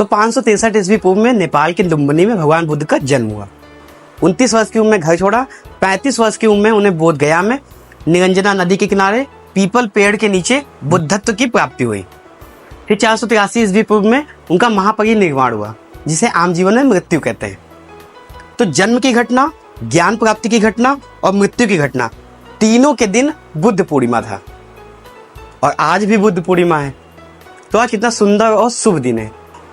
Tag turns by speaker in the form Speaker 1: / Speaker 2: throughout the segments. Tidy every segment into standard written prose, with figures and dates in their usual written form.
Speaker 1: 563 ईस्वी पूर्व में नेपाल के लुम्बिनी में भगवान बुद्ध का जन्म हुआ। 29 वर्ष की उम्र में घर छोड़ा। 35 वर्ष की उम्र में उन्हें बोध गया में निरंजना नदी के किनारे पीपल पेड़ के नीचे बुद्धत्व की प्राप्ति हुई। फिर 483 ईस्वी पूर्व में उनका महापरिनिर्वाण हुआ, जिसे आम जीवन में मृत्यु कहते हैं। तो जन्म की घटना, ज्ञान प्राप्ति की घटना और मृत्यु की घटना, तीनों के दिन बुद्ध पूर्णिमा था। और आज भी बुद्ध पूर्णिमा है। तो आज कितना सुंदर और शुभ दिन है।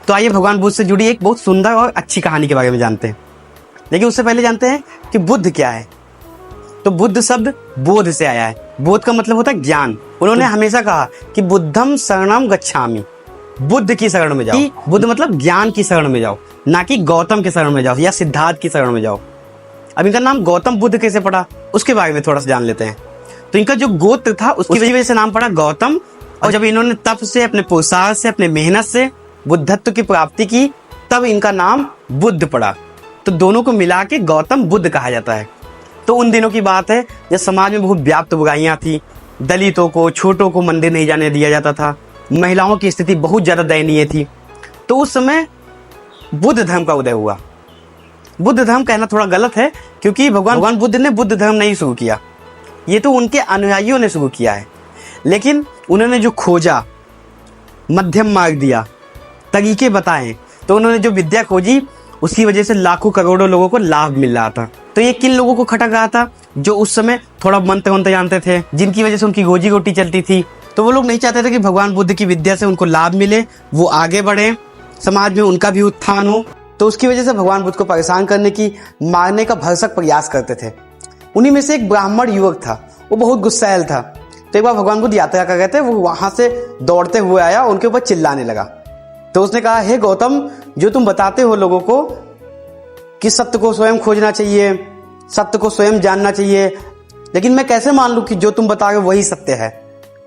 Speaker 1: तो आइए भगवान बुद्ध से जुड़ी एक बहुत सुंदर और अच्छी कहानी के बारे में जानते हैं। लेकिन उससे पहले जानते हैं कि बुद्ध क्या है। तो बुद्ध शब्द बोध से आया है। बोध का मतलब होता है ज्ञान। उन्होंने हमेशा कहा कि बुद्धम शरणम गच्छामि, बुद्ध की शरण में जाओ। बुद्ध मतलब ज्ञान की शरण में जाओ, ना कि गौतम की शरण में जाओ या सिद्धार्थ की शरण में जाओ। अब इनका नाम गौतम बुद्ध कैसे पड़ा, उसके बारे में थोड़ा सा जान लेते हैं। तो इनका जो गोत्र था उसकी वजह से नाम पड़ा गौतम। और जब इन्होंने तप से, अपने पुरुषार्थ से, अपने मेहनत से बुद्धत्व की प्राप्ति की, तब इनका नाम बुद्ध पड़ा। तो दोनों को मिला के गौतम बुद्ध कहा जाता है। तो उन दिनों की बात है जब समाज में बहुत व्याप्त बुराइयां थी। दलितों को, छोटों को मंदिर नहीं जाने दिया जाता था। महिलाओं की स्थिति बहुत ज्यादा दयनीय थी। तो उस समय बुद्ध धर्म का उदय हुआ। बुद्ध धर्म कहना थोड़ा गलत है, क्योंकि भगवान बुद्ध ने बुद्ध धर्म नहीं शुरू किया, ये तो उनके अनुयायियों ने शुरू किया है। लेकिन उन्होंने जो खोजा, मध्यम मार्ग दिया, तरीके बताए, तो उन्होंने जो विद्या खोजी उसकी वजह से लाखों करोड़ों लोगों को लाभ मिल रहा था। तो ये किन लोगों को खटक रहा था? जो उस समय थोड़ा मंत्र वंत्र जानते थे, जिनकी वजह से उनकी रोजी रोटी चलती थी। तो वो लोग नहीं चाहते थे कि भगवान बुद्ध की विद्या से उनको लाभ मिले, वो आगे बढ़े, समाज में उनका भी उत्थान हो। तो उसकी वजह से भगवान बुद्ध को परेशान करने की, मारने का भरसक प्रयास करते थे। उन्हीं में से एक ब्राह्मण युवक था, वो बहुत गुस्सैल था। तो एक बार भगवान बुद्ध यात्रा कर रहे थे, वो वहां से दौड़ते हुए आया, उनके ऊपर चिल्लाने लगा। तो उसने कहा, हे गौतम, जो तुम बताते हो लोगों को कि सत्य को स्वयं खोजना चाहिए, सत्य को स्वयं जानना चाहिए, लेकिन मैं कैसे मान लूं कि जो तुम बता रहे हो वही सत्य है?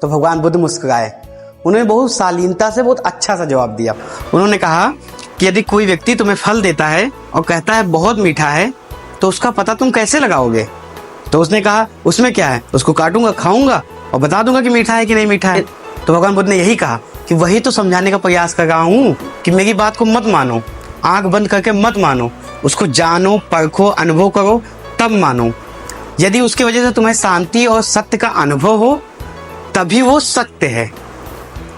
Speaker 1: तो भगवान बुद्ध मुस्कुराए। उन्होंने बहुत शालीनता से बहुत अच्छा सा जवाब दिया। उन्होंने कहा कि यदि कोई व्यक्ति तुम्हें फल देता है और कहता है बहुत मीठा है, तो उसका पता तुम कैसे लगाओगे? तो उसने कहा, उसमें क्या है, उसको काटूंगा, खाऊंगा और बता दूंगा कि मीठा है कि नहीं मीठा है। तो भगवान बुद्ध ने यही कहा कि वही तो समझाने का प्रयास कर रहा हूँ कि मेरी बात को मत मानो, आंख बंद करके मत मानो, उसको जानो, परखो, अनुभव करो, तब मानो। यदि उसकी वजह से तुम्हें शांति और सत्य का अनुभव हो, तभी वो सत्य है।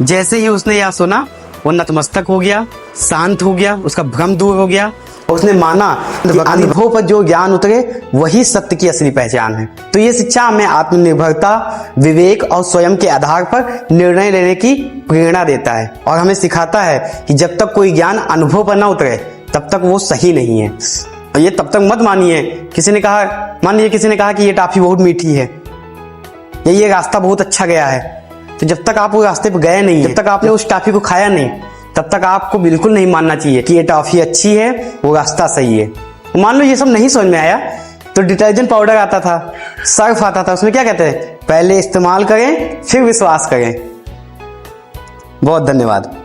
Speaker 1: जैसे ही उसने यह सुना, वो नतमस्तक हो गया, शांत हो गया, उसका भ्रम दूर हो गया। उसने माना कि अनुभव पर जो ज्ञान उतरे वही सत्य की असली पहचान है। तो ये शिक्षा हमें आत्मनिर्भरता, विवेक और स्वयं के आधार पर निर्णय लेने की प्रेरणा देता है, और हमें सिखाता है कि जब तक कोई ज्ञान अनुभव पर न उतरे तब तक वो सही नहीं है। और ये तब तक मत मानिए, किसी ने कहा, मान लीजिए किसी ने कहा कि ये टॉफी बहुत मीठी है या ये रास्ता बहुत अच्छा गया है, तो जब तक आप वो रास्ते पर गए नहीं, जब तक आपने उस टॉफी को खाया नहीं, तब तक आपको बिल्कुल नहीं मानना चाहिए कि ये टॉफी अच्छी है, वो रास्ता सही है। मान लो ये सब नहीं समझ में आया, तो डिटर्जेंट पाउडर आता था, सर्फ आता था, उसमें क्या कहते हैं, पहले इस्तेमाल करें फिर विश्वास करें। बहुत धन्यवाद।